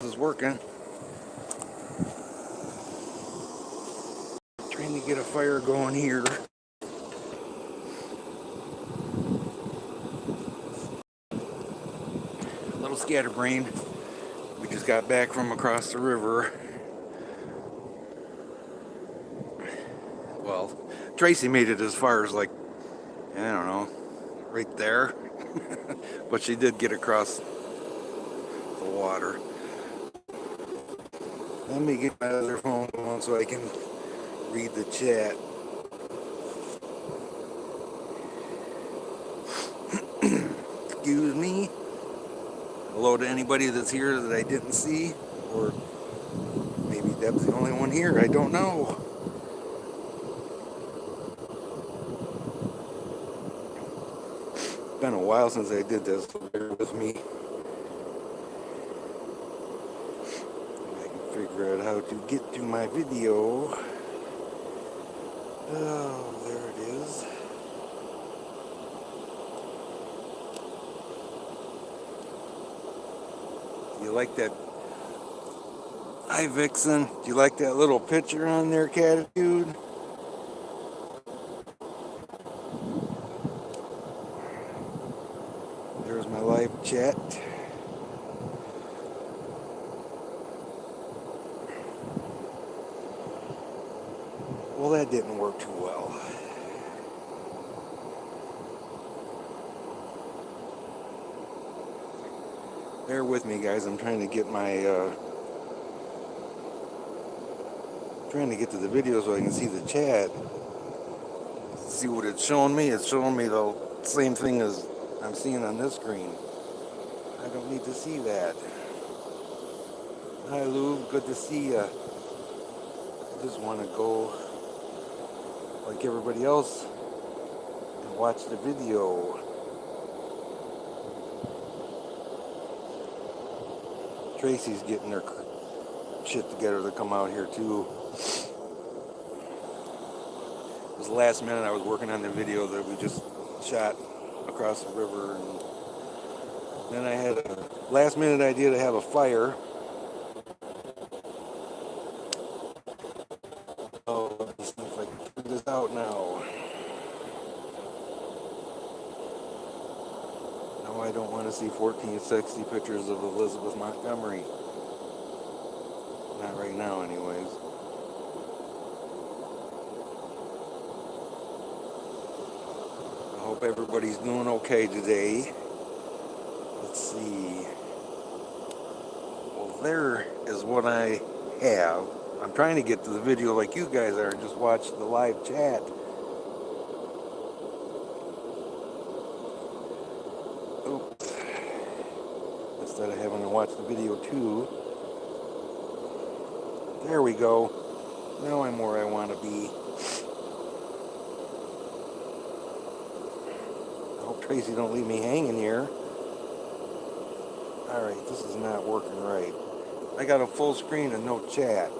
Is working. Trying to get a fire going here. A little scatterbrained. We just got back from across the river. Well, Tracy made it as far as like, I don't know, right there. But she did get across the water. Let me get my other phone on so I can read the chat. Excuse me. Hello to anybody that's here that I didn't see, or maybe Deb's the only one here. I don't know. It's been a while since I did this, so bear with me. I can figure out how to get to my video. Oh, there it is. You like that? Hi, Vixen. Do you like that little picture on there, Catitude? There's my live chat. Well, that didn't work too well. Bear with me, guys. I'm trying to get my trying to get to the video so I can see the chat. See what it's showing me. It's showing me the same thing as I'm seeing on this screen. I don't need to see that. Hi, Lou. Good to see ya. I just want to go like everybody else and watch the video. Tracy's getting her shit together to come out here too. It was the last minute. I was working on the video that we just shot across the river, and then I had a last minute idea to have a fire. Oh, let's see if I can figure this out now. No, I don't want to see 1460 pictures of Elizabeth Montgomery. Not right now, anyways. I hope everybody's doing okay today. Let's see. Well, there is what I have. I'm trying to get to the video like you guys are and just watch the live chat. Oops. Instead of having to watch the video too. There we go. Now I'm where I want to be. I hope Tracy don't leave me hanging here. Alright, this is not working right. I got a full screen and no chat.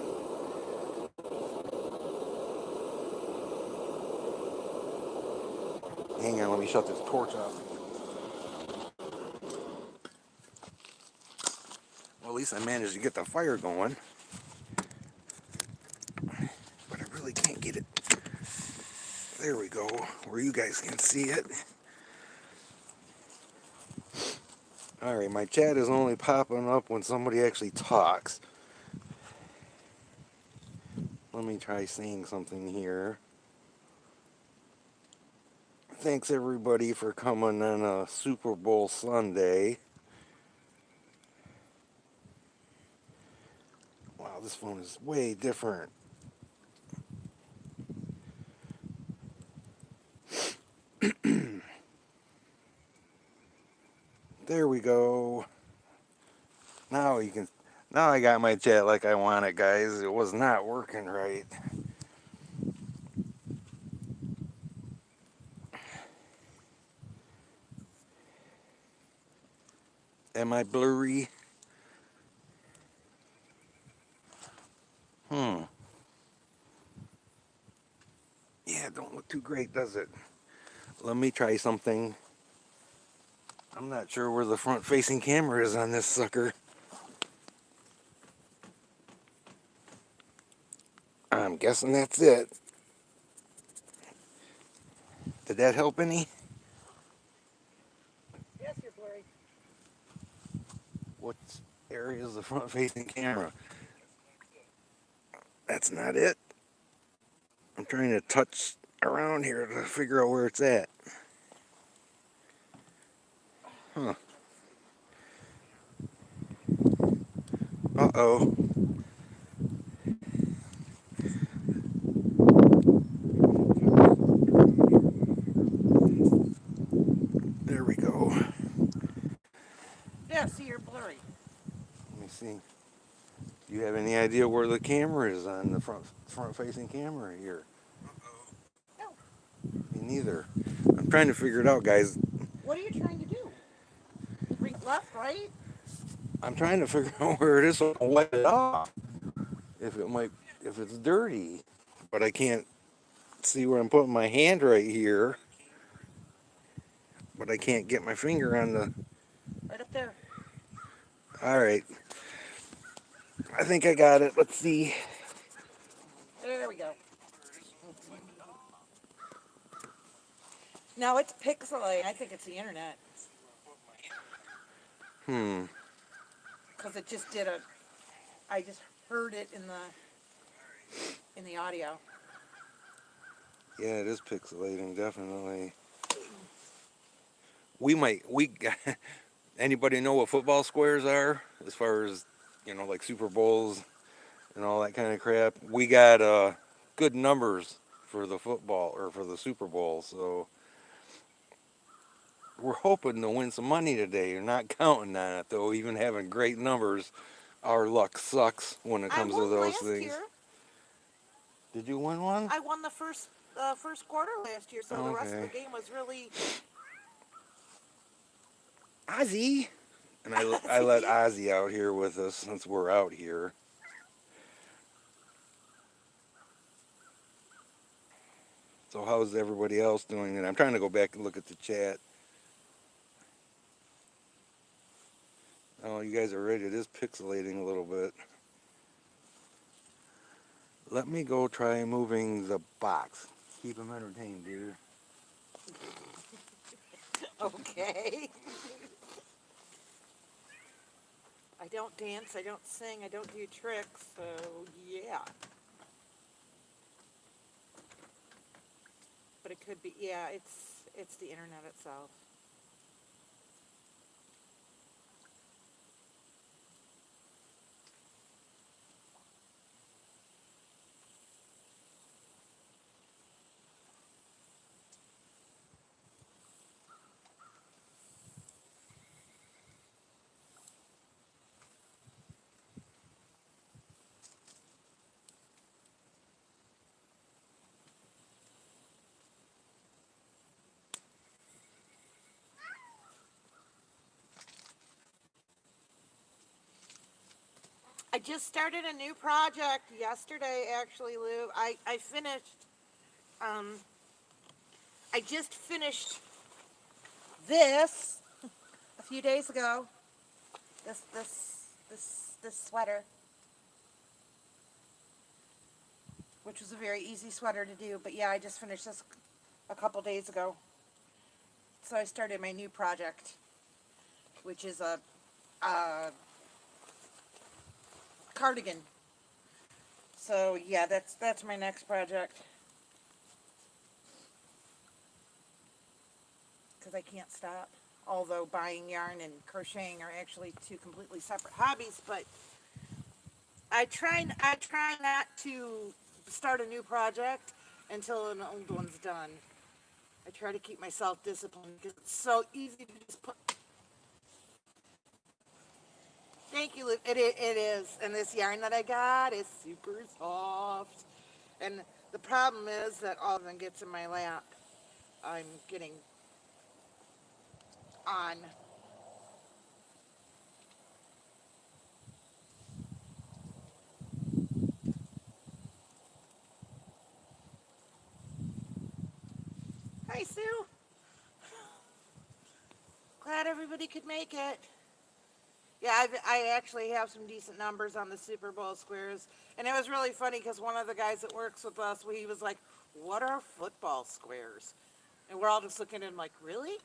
Hang on, let me shut this torch off. Well, at least I managed to get the fire going. But I really can't get it. There we go, where you guys can see it. Alright, my chat is only popping up when somebody actually talks. Let me try saying something here. Thanks everybody for coming on a Super Bowl Sunday. Wow, this phone is way different. There we go. Now you can. Now I got my chat like I want it, guys. It was not working right. Am I blurry? Yeah, it don't look too great, does it? Let me try something. I'm not sure where the front-facing camera is on this sucker. I'm guessing that's it. Did that help any? Yes, you're blurry. What area is the front facing camera? That's not it. I'm trying to touch around here to figure out where it's at. Huh. Uh-oh. There we go. Yeah, see, you're blurry. Let me see. Do you have any idea where the camera is on the front facing camera here? No. Me neither. I'm trying to figure it out, guys. What are you trying to do? Left, right? I'm trying to figure out where it is so I can wipe it off. If it's dirty, but I can't see where I'm putting my hand right here. But I can't get my finger on the. Right up there. All right. I think I got it. Let's see. There we go. No, it's pixelated. I think it's the internet. Hmm. Because it just did a. I just heard it in the audio. Yeah, it is pixelating, definitely. Anybody know what football squares are? As far as, like Super Bowls and all that kind of crap. We got good numbers for the football or for the Super Bowl, so we're hoping to win some money today. You're not counting on it, though. Even having great numbers, our luck sucks when it I comes to won those last things. year. Did you win one? I won the first quarter last year, so the rest of the Okay. game was really. Ozzy! And I let Ozzy out here with us since we're out here. So how's everybody else doing? And I'm trying to go back and look at the chat. Oh, you guys are right. It is pixelating a little bit. Let me go try moving the box. Keep them entertained, dude. Okay. I don't dance, I don't sing, I don't do tricks, so yeah. But it could be, yeah, it's the internet itself. I just started a new project yesterday, actually, Lou. I finished, um, I just finished this a few days ago. This sweater, which was a very easy sweater to do. But yeah, I just finished this a couple days ago. So I started my new project, which is a cardigan. So yeah, that's my next project. Because I can't stop. Although buying yarn and crocheting are actually two completely separate hobbies, but I try not to start a new project until an old one's done. I try to keep myself disciplined because it's so easy to just put. Thank you, Luke. It is, and this yarn that I got is super soft. And the problem is that all of them gets in my lap. I'm getting on. Hi, Sue. Glad everybody could make it. Yeah, I actually have some decent numbers on the Super Bowl squares. And it was really funny because one of the guys that works with us, he was like, "What are football squares?" And we're all just looking at him like, "Really?"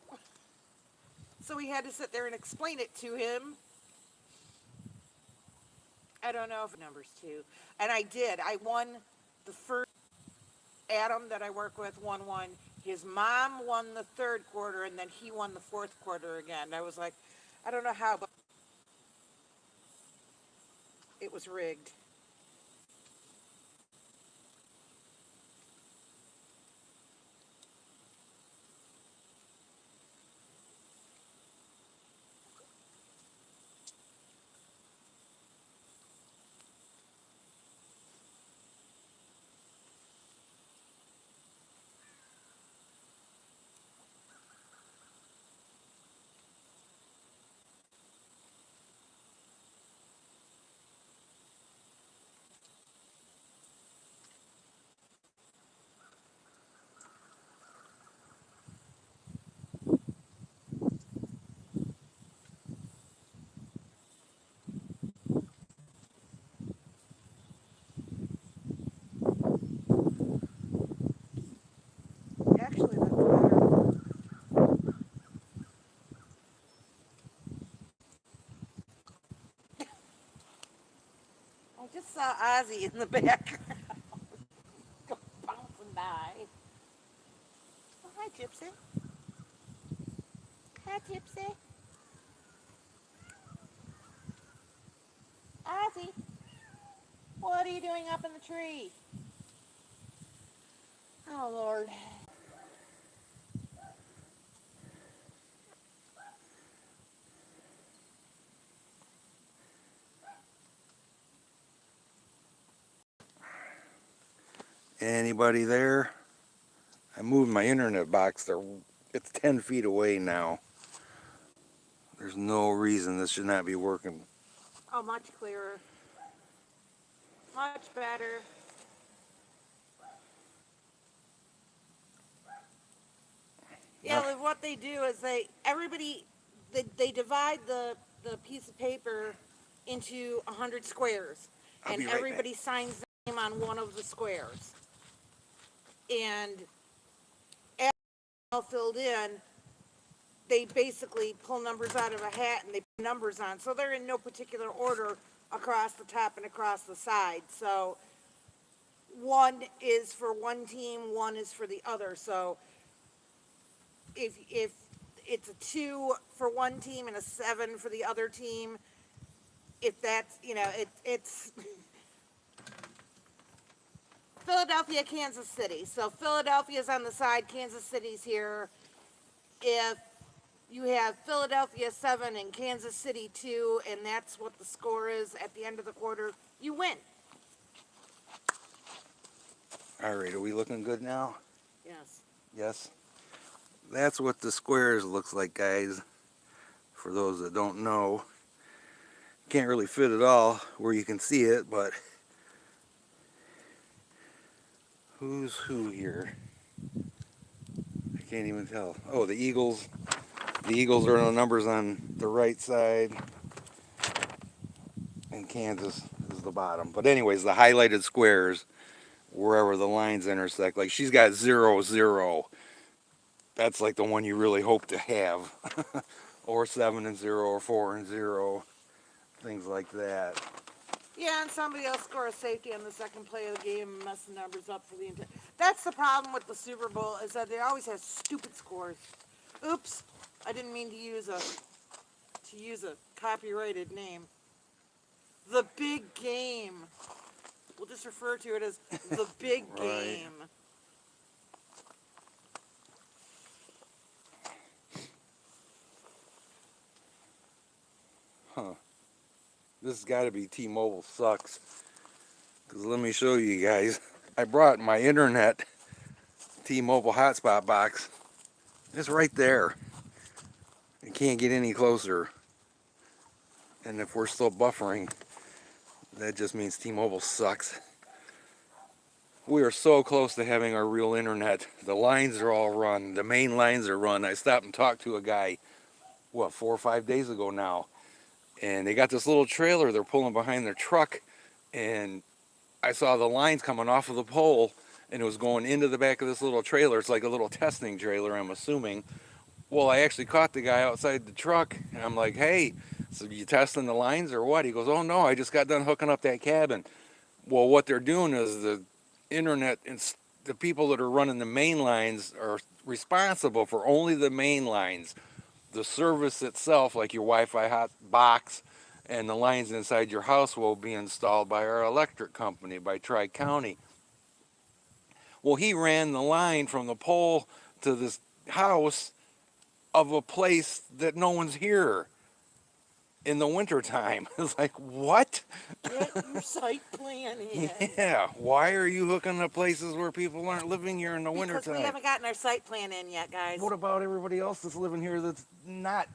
So we had to sit there and explain it to him. I don't know if numbers too. And I did. I won the first. Adam that I work with won one. His mom won the third quarter, and then he won the fourth quarter again. I was like, I don't know how, but it was rigged. Actually, that's better. I just saw Ozzy in the background go bouncing by. Oh, hi, Gypsy. Hi, Gypsy. Ozzy, what are you doing up in the tree? Oh, Lord. Anybody there? I moved my internet box. It's 10 feet away now. There's no reason this should not be working. Oh, much clearer. Much better. Yeah, Ah, like what they do is they divide the piece of paper into 100 squares, I'll and be right back. everybody signs their name on one of the squares. And after all filled in, they basically pull numbers out of a hat and they put numbers on. So they're in no particular order across the top and across the side. So one is for one team, one is for the other. So if it's a 2 for one team and a 7 for the other team, if that's it's Philadelphia, Kansas City. So Philadelphia's on the side, Kansas City's here. If you have Philadelphia 7 and Kansas City 2, and that's what the score is at the end of the quarter, you win. All right, are we looking good now? Yes. Yes. That's what the squares looks like, guys. For those that don't know, can't really fit it all where you can see it, but who's who here? I can't even tell. Oh, the Eagles. The Eagles are the numbers on the right side, and Kansas is the bottom. But anyways, the highlighted squares, wherever the lines intersect, like she's got 0-0. That's like the one you really hope to have. Or 7-0, or 4-0, things like that. Yeah, and somebody else score a safety on the second play of the game and mess the numbers up for the entire. That's the problem with the Super Bowl is that they always have stupid scores. Oops, I didn't mean to use a copyrighted name. The big game. We'll just refer to it as the big Right. game. Huh. This has got to be T-Mobile sucks. Because let me show you guys. I brought my internet T-Mobile hotspot box. It's right there. You can't get any closer. And if we're still buffering, that just means T-Mobile sucks. We are so close to having our real internet. The lines are all run. The main lines are run. I stopped and talked to a guy, what, 4 or 5 days ago now. and they got this little trailer they're pulling behind their truck, and I saw the lines coming off of the pole, and it was going into the back of this little trailer. It's like a little testing trailer, I'm assuming. Well, I actually caught the guy outside the truck, and I'm like, hey, so you testing the lines or what? He goes, oh no, I just got done hooking up that cabin. Well, what they're doing is the internet and the people that are running the main lines are responsible for only the main lines. The service itself, like your Wi-Fi hot box and the lines inside your house, will be installed by our electric company, by Tri-County. Well, he ran the line from the pole to this house of a place that no one's here in the wintertime. It's like, what? Get your site plan in. Yeah, why are you hooking up places where people aren't living here in the Because we wintertime? haven't gotten our site plan in yet, guys. What about everybody else that's living here that's not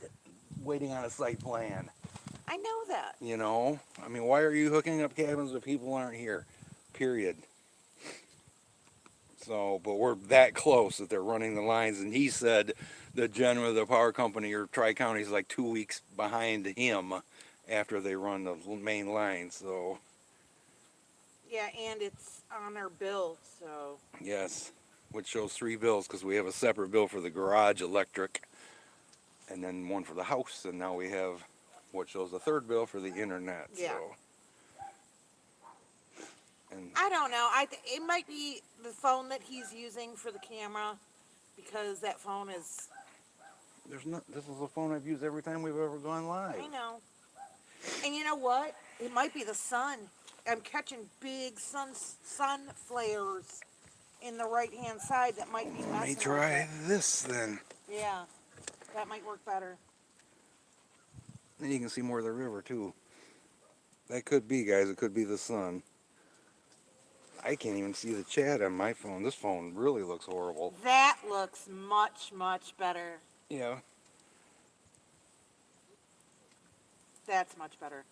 waiting on a site plan? I know that. You know, I mean, why are you hooking up cabins where people aren't here? Period. So, but we're that close that they're running the lines, and he said the general, the power company or Tri-County is like 2 weeks behind him after they run the main line. So, Yeah, and it's on our bill, so. yes, which shows 3 bills because we have a separate bill for the garage electric, and then one for the house, and now we have what shows a 3rd bill for the internet. Yeah. So. And I don't know. It might be the phone that he's using for the camera, because that phone is. there's not. This is a phone I've used every time we've ever gone live. I know. And you know what? It might be the sun. I'm catching big sun flares in the right hand side that might be messing Let me with try it. this then. Yeah, that might work better. Then you can see more of the river too. That could be, guys. It could be the sun. I can't even see the chat on my phone. This phone really looks horrible. That looks much, much better. Yeah. That's much better.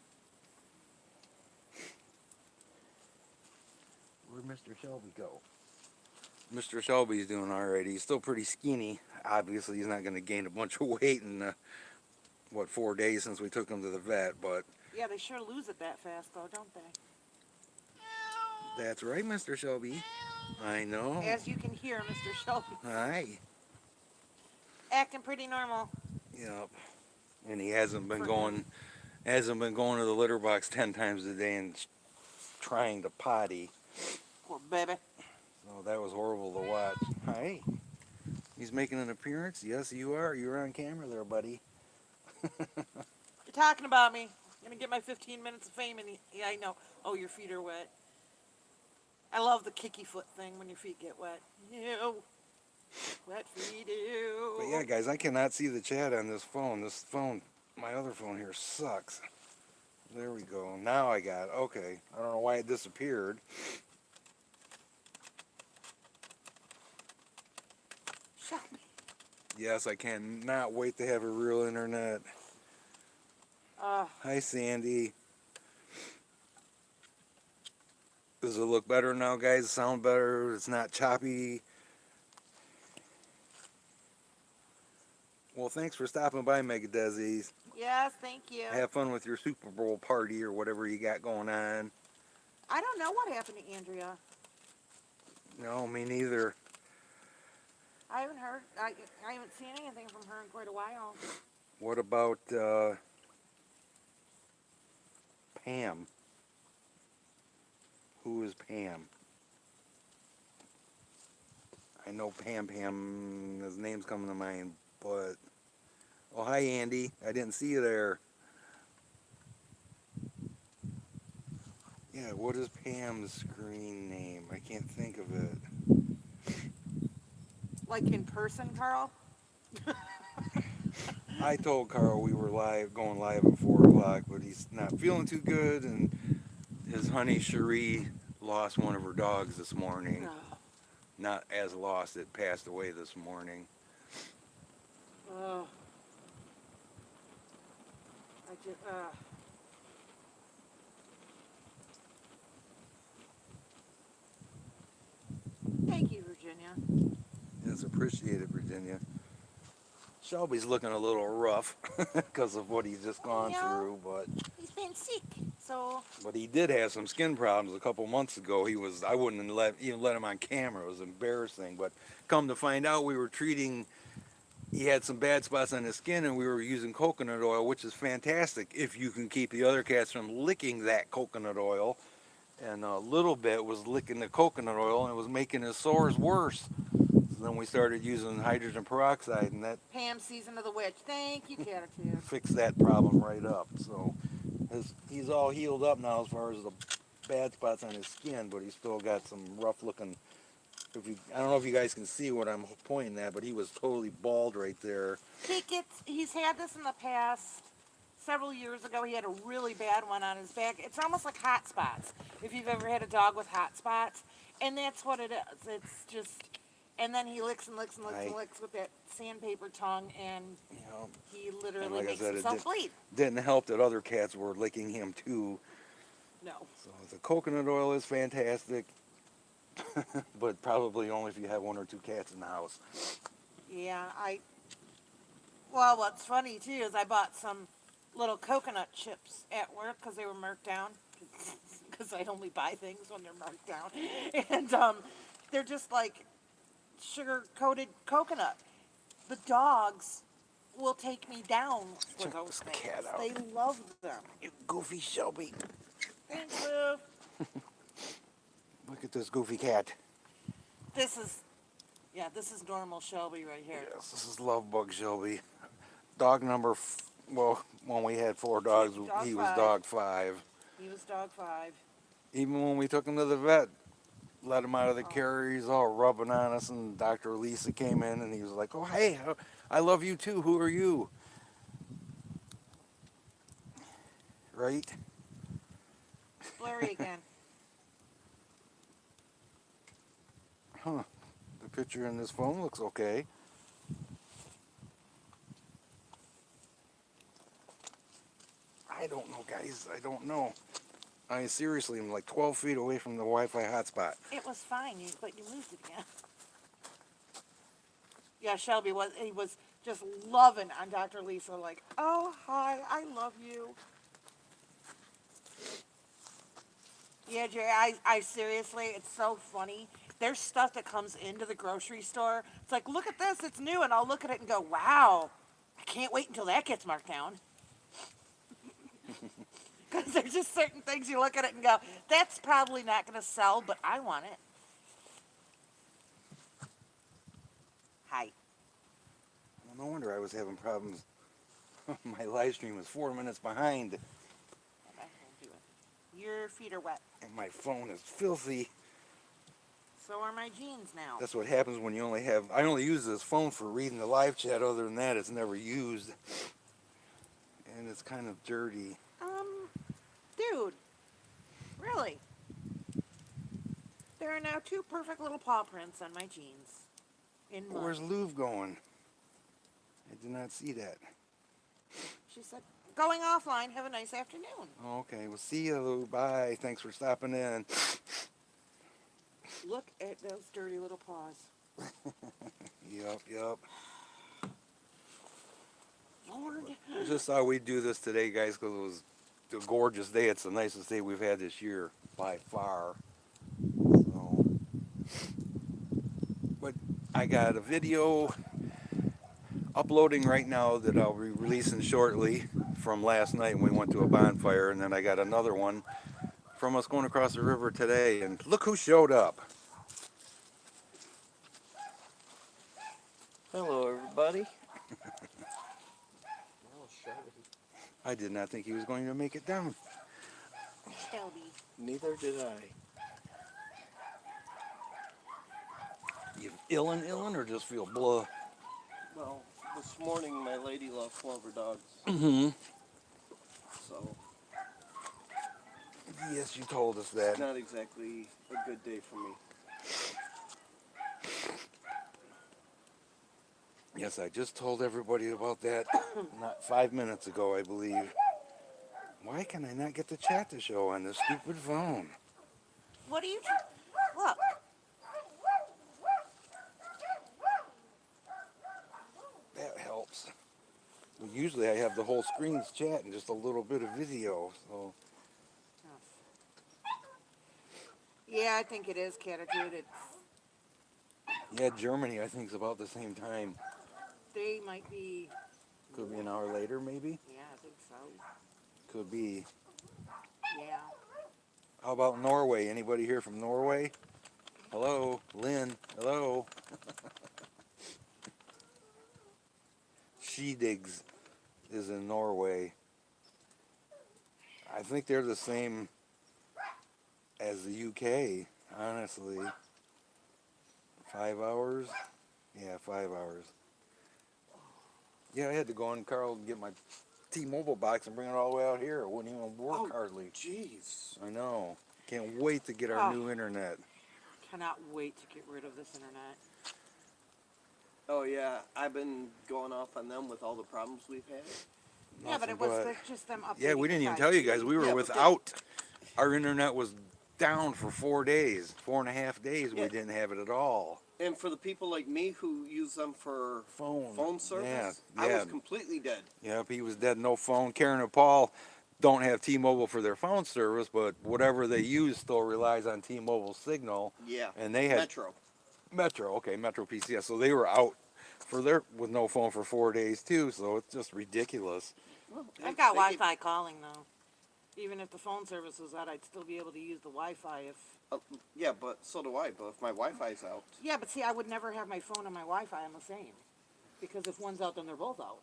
Where'd Mr. Shelby go? Mr. Shelby's doing all right. He's still pretty skinny. Obviously, he's not going to gain a bunch of weight in, 4 days since we took him to the vet, but Yeah, they sure lose it that fast, though, don't they? that's right, Mr. Shelby. I know. As you can hear, Mr. Shelby, Hi. acting pretty normal. Yep. And he hasn't been going to the litter box 10 times a day and trying to potty. Poor baby. So that was horrible to watch. Hi. He's making an appearance? Yes, you are. You're on camera there, buddy. You're talking about me. I'm gonna get my 15 minutes of fame, and yeah, I know. Oh, your feet are wet. I love the kicky foot thing when your feet get wet. Ew. Wet feet, ew. But yeah, guys, I cannot see the chat on this phone. This phone, my other phone here sucks. There we go. Now I got it. Okay. I don't know why it disappeared. Shelby. Yes, I cannot wait to have a real internet. Hi, Sandy. Does it look better now, guys? Sound better? It's not choppy. Well, thanks for stopping by, Mega Desi's. Yes, thank you. Have fun with your Super Bowl party or whatever you got going on. I don't know what happened to Andrea. No, me neither. I haven't heard. I haven't seen anything from her in quite a while. What about Pam? Who is Pam? I know Pam. His name's coming to mind, but oh, hi Andy. I didn't see you there. Yeah, what is Pam's screen name? I can't think of it. Like in person, Carl? I told Carl we were going live at 4 o'clock, but he's not feeling too good, and his honey Cherie lost one of her dogs this morning. Oh. Not as lost, it passed away this morning. Oh. I just, Thank you, Virginia. It's appreciated, Virginia. Shelby's looking a little rough because of what he's just gone Yeah. through, but He's been sick, so he did have some skin problems a couple months ago. I wouldn't even let him on camera. It was embarrassing, but come to find out, we were treating. He had some bad spots on his skin, and we were using coconut oil, which is fantastic if you can keep the other cats from licking that coconut oil. And a little bit was licking the coconut oil, and it was making his sores worse. So then we started using hydrogen peroxide, and that Pam season of the witch. Thank you, Catatooth. fixed that problem right up. So he's all healed up now as far as the bad spots on his skin, but he's still got some rough looking. I don't know if you guys can see what I'm pointing at, but he was totally bald right there. He's had this in the past. Several years ago, he had a really bad one on his back. It's almost like hot spots. If you've ever had a dog with hot spots, and that's what it is. It's just, and then he licks and licks and licks and licks with that sandpaper tongue, and You know, he and literally like I makes said, himself bleed. didn't help that other cats were licking him too. No. So the coconut oil is fantastic, but probably only if you have 1 or 2 cats in the house. Yeah, well, what's funny too is I bought some little coconut chips at work because they were marked down. Because I only buy things when they're marked down, and they're just like sugar-coated coconut. The dogs will take me down for Check those this things. cat out. They love them. You goofy Shelby. Thanks, Lou. Look at this goofy cat. This is normal Shelby right here. Yes, this is Love Bug Shelby. Dog number, well, when we had 4 dogs, he was dog 5. He was dog 5. Even when we took him to the vet, let him out of the carrier, he's all rubbing on us, and Dr. Lisa came in, and he was like, oh, hey, I love you too. Who are you? Right? Blurry again. Huh. The picture in this phone looks okay. I don't know, guys. I don't know. I seriously am like 12 feet away from the Wi-Fi hotspot. It was fine, but you moved it again. Yeah, Shelby was just loving on Dr. Lisa, like, oh, hi, I love you. Yeah, Jerry, I seriously, it's so funny. There's stuff that comes into the grocery store. It's like, look at this, it's new, and I'll look at it and go, wow, I can't wait until that gets marked down. Because there's just certain things you look at it and go, that's probably not going to sell, but I want it. Hi. Well, no wonder I was having problems. My live stream was 4 minutes behind, Your feet are wet. and my phone is filthy. So are my jeans now. That's what happens when you I only use this phone for reading the live chat. Other than that, it's never used. And it's kind of dirty. Dude, really? There are now 2 perfect little paw prints on my jeans. In mud. Where's Louv going? I did not see that. She said, going offline, have a nice afternoon. Okay, well, see you, Louv. Bye. Thanks for stopping in. Look at those dirty little paws. Yup. Lord. Just thought we'd do this today, guys, because it was a gorgeous day. It's the nicest day we've had this year by far. So, but I got a video uploading right now that I'll be releasing shortly from last night when we went to a bonfire, and then I got another one from us going across the river today, and look who showed up. Hello, everybody. I did not think he was going to make it down. Shelby. Neither did I. You illin' or just feel blah? Well, this morning my lady left 4 of her dogs, Mm-hmm. so Yes, you told us that. it's not exactly a good day for me. Yes, I just told everybody about that not 5 minutes ago, I believe. Why can I not get the chat to show on this stupid phone? What are you... Look. That helps. Well, usually I have the whole screen's chat and just a little bit of video. So Yeah, I think it is Catitude. It's yeah, Germany I think is about the same time. they might be. Could be an hour later, maybe. Yeah, I think so. Could be. Yeah. How about Norway? Anybody here from Norway? Hello, Lynn. Hello. Digs is in Norway. I think they're the same as the UK, honestly. 5 hours? Yeah, 5 hours. Yeah, I had to go on Carl and get my T-Mobile box and bring it all the way out here. It wouldn't even work hardly. Jeez. I know. Can't wait to get our Oh. new internet. Cannot wait to get rid of this internet. Oh yeah, I've been going off on them with all the problems we've had. Yeah, but it was just them updating. Yeah, we didn't even the tell you 5G. guys. We were Yeah, but without. Our internet was down for 4 days, 4.5 days. Yeah. We didn't have it at all. And for the people like me who use them for phone service, I yeah. was completely dead. Yep, he was dead, no phone. Karen and Paul don't have T-Mobile for their phone service, but whatever they use still relies on T-Mobile signal. Yeah. And they had Metro. Okay, Metro PCS. So they were out for their with no phone for 4 days too. So it's just ridiculous. Well, I've got they Wi-Fi calling though. Even if the phone service was out, I'd still be able to use the Wi-Fi if. yeah, but so do I. But if my Wi-Fi's out, Yeah, but see, I would never have my phone and my Wi-Fi on the same, because if one's out, then they're both out.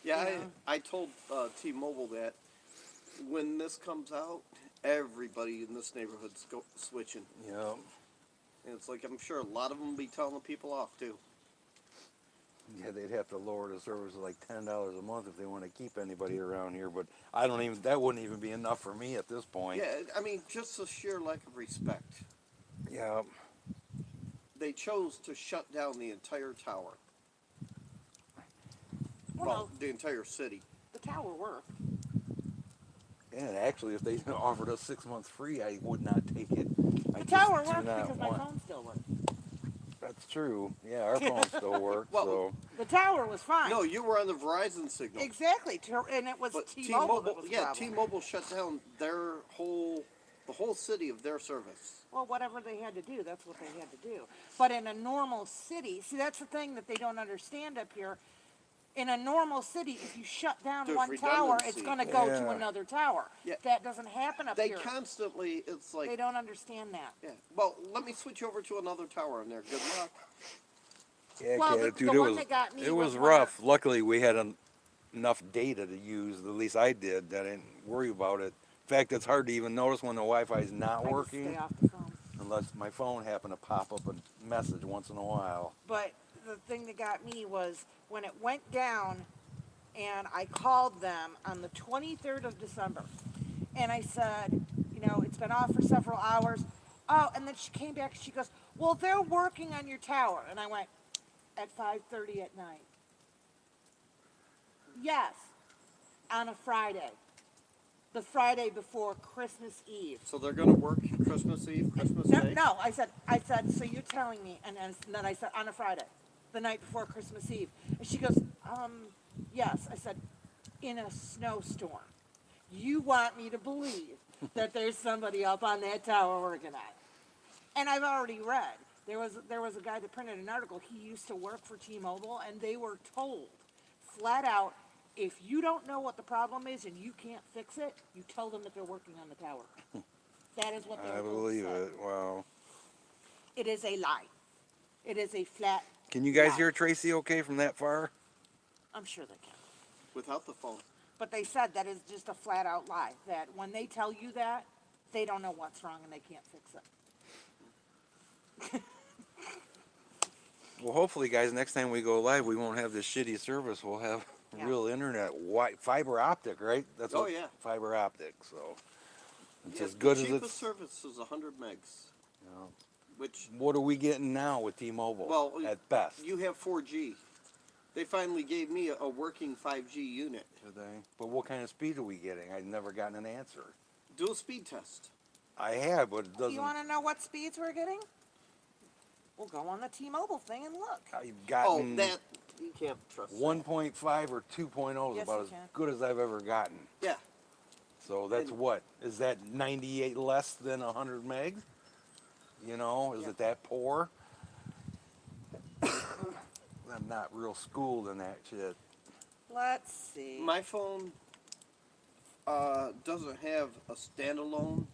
yeah, Yeah. I told T-Mobile that when this comes out, everybody in this neighborhood's switching. Yep. And it's like I'm sure a lot of them will be telling the people off too. Yeah, they'd have to lower the service to like $10 a month if they want to keep anybody around here. But I don't even. That wouldn't even be enough for me at this point. Yeah, I mean, just the sheer lack of respect. Yeah. They chose to shut down the entire tower. Well, The entire city. the tower worked. And actually, if they offered us 6 months free, I would not take it. I The just tower do worked not because my want- phone still worked. That's true. Yeah, our phones still work. Well, so The tower was fine. No, you were on the Verizon signal. Exactly, and it was But T-Mobile that was the yeah, problem. T-Mobile shut down the whole city of their service. Well, whatever they had to do, that's what they had to do. But in a normal city, see, that's the thing that they don't understand up here. In a normal city, if you shut down There's one tower, it's redundancy. going to go to Yeah. another tower. Yeah. That doesn't happen up They here. constantly, it's like, They don't understand that. yeah. Well, let me switch over to another tower in there. Good luck. yeah, Well, the dude, one that got me it was was one rough. that- Luckily, we had enough data to use. At least I did. That I didn't worry about it. In fact, it's hard to even notice when the Wi-Fi is not I just working, stay off the phone. unless my phone happened to pop up a message once in a while. But the thing that got me was when it went down, and I called them on the 23rd of December, and I said, you know, it's been off for several hours. Oh, and then she came back and she goes, well, they're working on your tower. And I went, at 5:30 at night. Yes, on a Friday. The Friday before Christmas Eve. So they're going to work Christmas Eve, Christmas No, Day? no, I said, so you're telling me, and then I said, on a Friday, the night before Christmas Eve. And she goes, yes. I said, in a snowstorm. You want me to believe that there's somebody up on that tower working on it. And I've already read, there was a guy that printed an article, he used to work for T-Mobile, and they were told, flat out, if you don't know what the problem is and you can't fix it, you tell them that they're working on the tower. That is what they were I told to believe say. it. Wow. It is a lie. It is a flat. Can you guys lie. hear Tracy okay from that far? I'm sure they can. Without the phone. But they said that is just a flat out lie. That when they tell you that, they don't know what's wrong and they can't fix it. Well, hopefully, guys, next time we go live, we won't have this shitty service. We'll have Yeah. real internet, fiber optic, right? That's Oh, what, yeah. fiber optic. So it's Yeah, as good the as cheapest it's. service is 100 megs. know. Which, What are we getting now with T-Mobile? well, at best. you have 4G. They finally gave me a working 5G unit. Did they? But what kind of speed are we getting? I've never gotten an answer. Do a speed test. I have, but it doesn't. You want to know what speeds we're getting? We'll go on the T-Mobile thing and look. I've Oh, gotten. that You can't trust that. 1.5 or 2.0 is Yes, about you as can. good as I've ever gotten. Yeah. So that's And- what? Is that 98 less than 100 megs? You know, is Yeah. it that poor? I'm not real schooled in that shit. Let's see. My phone doesn't have a standalone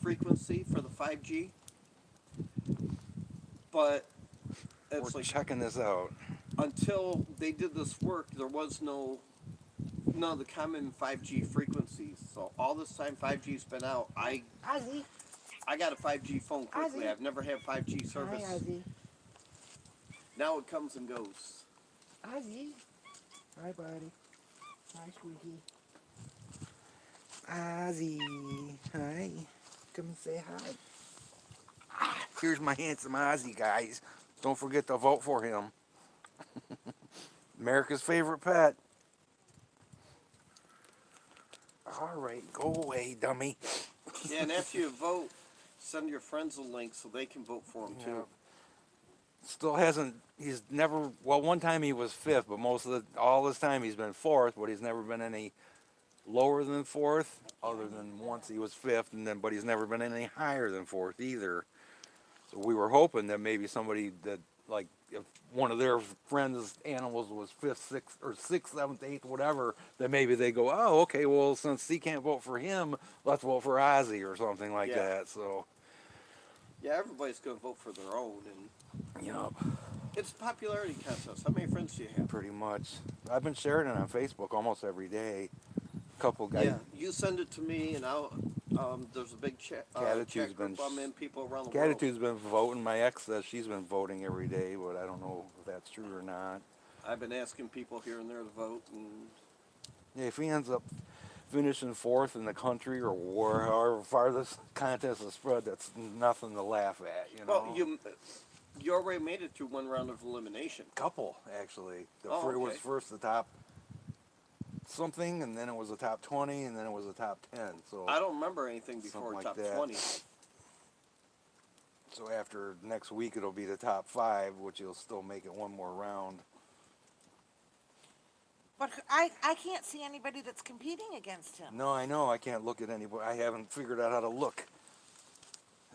frequency for the 5G, but it's We're like checking this out. until they did this work, there was none of the common 5G frequencies. So all this time 5G's been out, Ozzy. I got a 5G phone quickly. Ozzy. I've never had 5G service. Hi, Ozzy. Now it comes and goes. Ozzy. Hi, buddy. Hi, Squeaky. Ozzy, hi. Come and say hi. Here's my handsome Ozzy, guys. Don't forget to vote for him. America's favorite pet. All right, go away, dummy. Yeah, and after you vote, send your friends a link so they can vote for him Yeah. too. Still hasn't. He's never. Well, one time he was fifth, but all this time he's been fourth. But he's never been any lower than fourth, other than once he was fifth, and then. But he's never been any higher than fourth either. So we were hoping that maybe somebody that, like, if one of their friends' animals was fifth, sixth, or sixth, seventh, eighth, whatever, that maybe they go, oh, okay, well, since he can't vote for him, let's vote for Ozzy or something like Yeah. that. So, Yeah, everybody's gonna vote for their own, and you know, it's a popularity contest. How many friends do you have? pretty much. I've been sharing it on Facebook almost every day. A couple guys. Yeah, you send it to me, and I'll. There's a big chat Catitude's group been- I'm in. People around the world. Catitude's been voting. My ex says she's been voting every day, but I don't know if that's true or not. I've been asking people here and there to vote, and Yeah, if he ends up finishing fourth in the country or however far this contest is spread, that's nothing to laugh at, you know. well, you already made it through one round of elimination. Couple, actually. It was Okay. first the top something, and then it was the top 20, and then it was the top 10. So, I don't remember anything before Something like top that. 20. so after next week, it'll be the top 5, which will still make it one more round. But I can't see anybody that's competing against him. No, I know. I can't look at anybody. I haven't figured out how to look.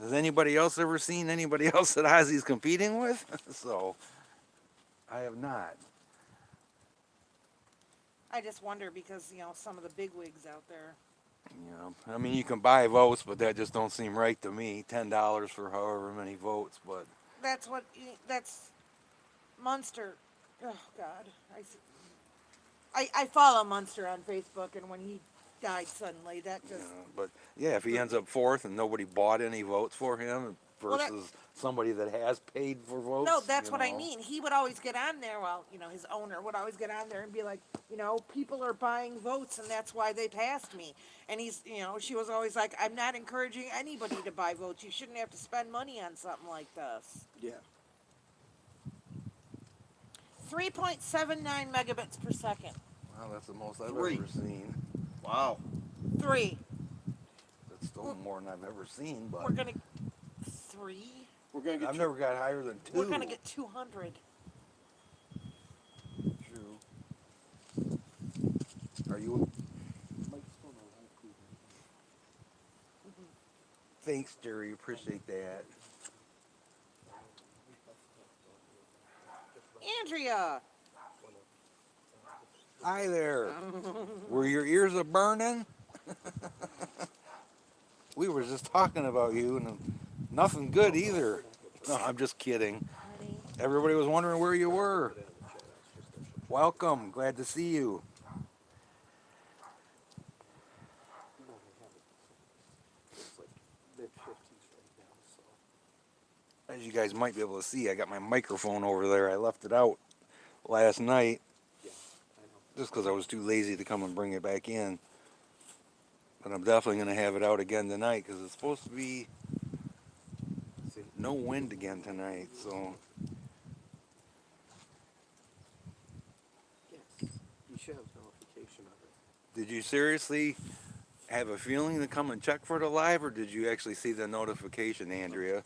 Has anybody else ever seen anybody else that Ozzy's competing with? So, I have not. I just wonder because, some of the big wigs out there. You know, I mean, you can buy votes, but that just don't seem right to me. $10 for however many votes, but That's Munster. Oh, God. I follow Munster on Facebook, and when he died suddenly, that you just. know, but yeah, if he ends up fourth and nobody bought any votes for him Well, versus somebody that has paid for votes. No, that's you what I know. mean. He would always get on there. Well, his owner would always get on there and be like, people are buying votes, and that's why they passed me. And she was always like, I'm not encouraging anybody to buy votes. You shouldn't have to spend money on something like this. Yeah. 3.79 megabits per second. Wow, that's the most I've 3. ever seen. Wow. 3. That's still more than I've ever seen, but We're gonna 3. We're gonna get I've you- never got higher than 2. We're gonna get 200. True. Are you? Thanks, Jerry. Appreciate that. Andrea. Hi there. Were your ears a burning? We were just talking about you, and nothing good either. No, I'm just kidding. Honey. Everybody was wondering where you were. Welcome. Glad to see you. As you guys might be able to see, I got my microphone over there. I left it out last night just because I was too lazy to come and bring it back in. But I'm definitely going to have it out again tonight because it's supposed to be no wind again tonight. So Yes. You should have notification of it. did you seriously have a feeling to come and check for the live, or did you actually see the notification, Andrea?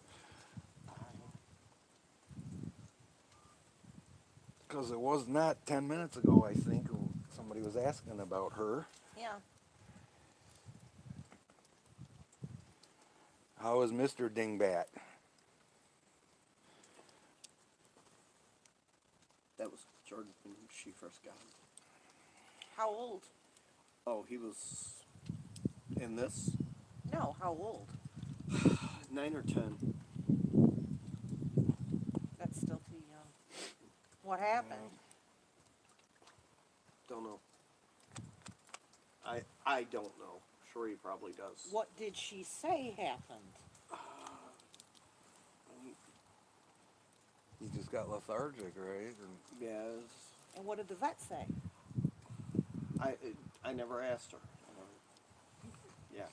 Because it was not 10 minutes ago, I think, somebody was asking about her. Yeah. How is Mr. Dingbat? That was Jordan when she first got him. How old? Oh, he was in this No, how old? 9 or 10. That's still too young. What happened? Don't know. I don't know. Sure, he probably does. What did she say happened? He just got lethargic, right? And Yes. And what did the vet say? I never asked her. Yeah.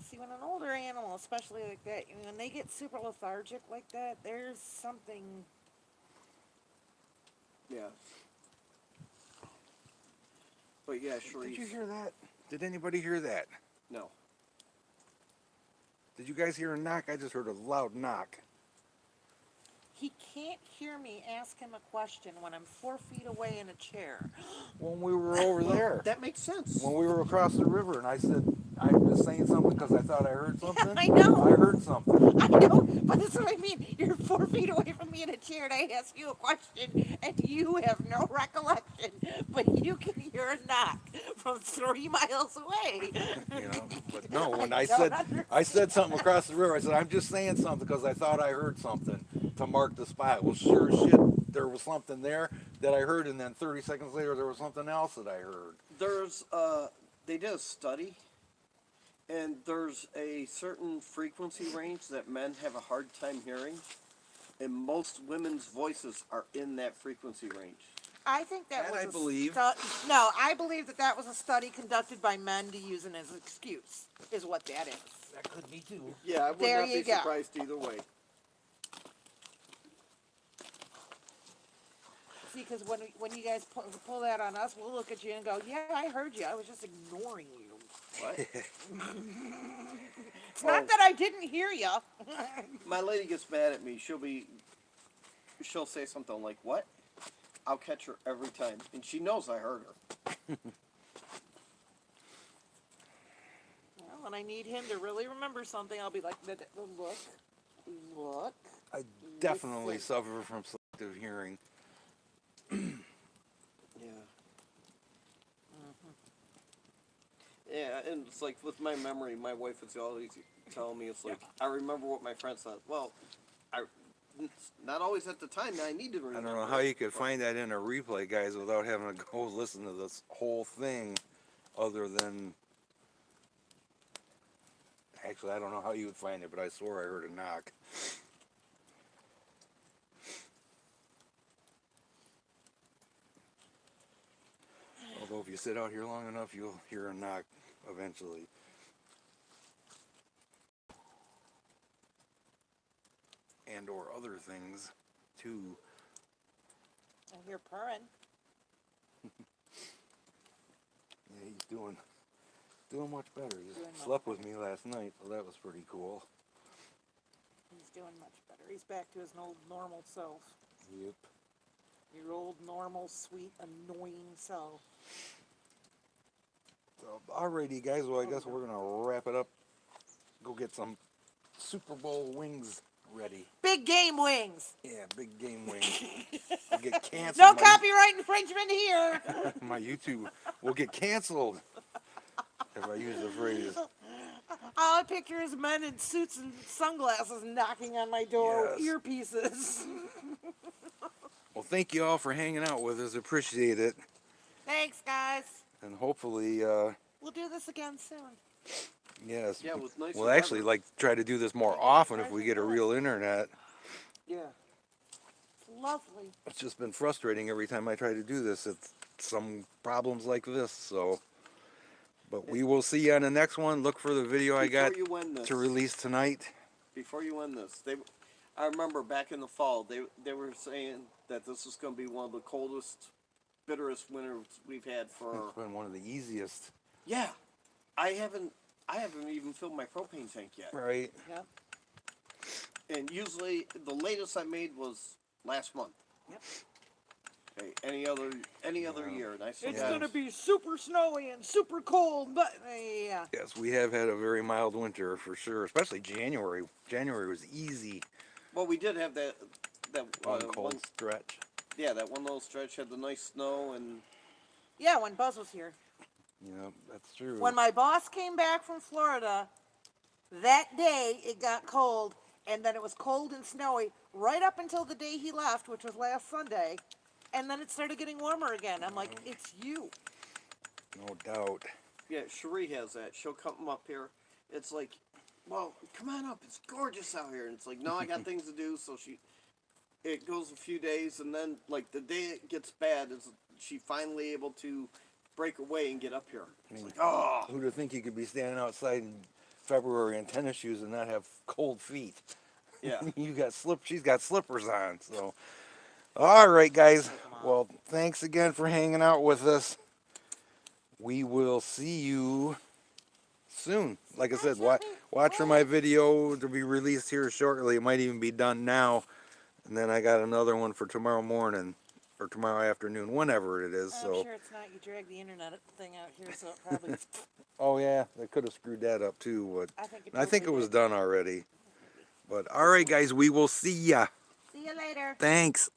See, when an older animal, especially like that, when they get super lethargic like that, there's something. Yeah. But yeah, Sharice. did you hear that? Did anybody hear that? No. Did you guys hear a knock? I just heard a loud knock. He can't hear me ask him a question when I'm 4 feet away in a chair. When we were over there. That makes sense. When we were across the river, and I said, I was saying something because I thought I heard something. I know. I heard something. I know, but that's what I mean. You're 4 feet away from me in a chair, and I ask you a question, and you have no recollection, but you can hear a knock from 3 miles away. You know, but no, when I I don't said understand. I said something across the river, I said I'm just saying something because I thought I heard something to mark the spot. Well, sure as shit, there was something there that I heard, and then 30 seconds later, there was something else that I heard. There's they did a study, and there's a certain frequency range that men have a hard time hearing, and most women's voices are in that frequency range. I think that That was I believe. No, I believe that was a study conducted by men to use it as an excuse, is what that is. That could be too. Yeah, I would There not you be go. surprised either way. See, because when you guys pull that on us, we'll look at you and go, yeah, I heard you. I was just ignoring you. What? It's not that I didn't hear you. My lady gets mad at me. She'll say something like, "What?" I'll catch her every time, and she knows I heard her. Well, when I need him to really remember something, I'll be like, look. I definitely Listen. suffer from selective hearing. Yeah. Yeah, and it's like with my memory, my wife is always telling me, it's like, I remember what my friend said. Well, it's not always at the time that I need to I remember. don't know how you could find that in a replay, guys, without having to go listen to this whole thing, other than. Actually, I don't know how you would find it, but I swore I heard a knock. Although if you sit out here long enough, you'll hear a knock eventually. And or other things, too. I hear purring. Yeah, he's doing much better. He Doing much slept with me last night, so that was pretty cool. He's doing much better. He's back to his old normal self. Yep. Your old normal, sweet, annoying self. So, alrighty, guys. Well, I guess we're gonna wrap it up. Go get some Super Bowl wings ready. Big game wings. Yeah, big game wings. I'll get canceled. No My- copyright infringement here. My YouTube will get canceled if I use the phrase. All I picture is men in suits and sunglasses knocking on my door with Yes. earpieces. Well, thank you all for hanging out with us. Appreciate it. Thanks, guys. And hopefully, We'll do this again soon. yes. Yeah, with nicer We'll actually weather. like try to do this more often if we get a real internet. Yeah. It's lovely. It's just been frustrating every time I try to do this. It's some problems like this, so. But we will see you on the next one. Look for the video I got Before you end this, to release tonight. Before you end this, I remember back in the fall, they were saying that this was going to be one of the coldest, bitterest winters we've had for. It's been one of the easiest. Yeah, I haven't even filled my propane tank yet. Right. Yep. And usually, the latest I made was last month. Yep. Okay, any other year, and I still It's got- gonna be super snowy and super cold, but yeah. Yes, we have had a very mild winter for sure, especially January. January was easy. Well, we did have that One cold stretch. that one little stretch had the nice snow, and Yeah, when Buzz was here. Yeah, that's true. When my boss came back from Florida, that day it got cold, and then it was cold and snowy right up until the day he left, which was last Sunday, and then it started getting warmer again. I'm like, it's you. No doubt. yeah, Cherie has that. She'll come up here. It's like, well, come on up. It's gorgeous out here. And it's like, no, I got things to do. So it goes a few days, and then like the day it gets bad is she finally able to break away and get up here. It's like, oh, Who'd have think you could be standing outside in February in tennis shoes and not have cold feet? yeah. You got she's got slippers on, so. All right, guys. Well, thanks again for hanging out with us. We will see you soon. Like I said, watch for my video to be released here shortly. It might even be done now. And then I got another one for tomorrow morning or tomorrow afternoon, whenever it is. I'm So, sure it's not. You dragged the internet thing out here, so it probably. oh yeah, they could have screwed that up too. But I think it it was did. done already. But all right, guys, we will see ya. See you later. Thanks.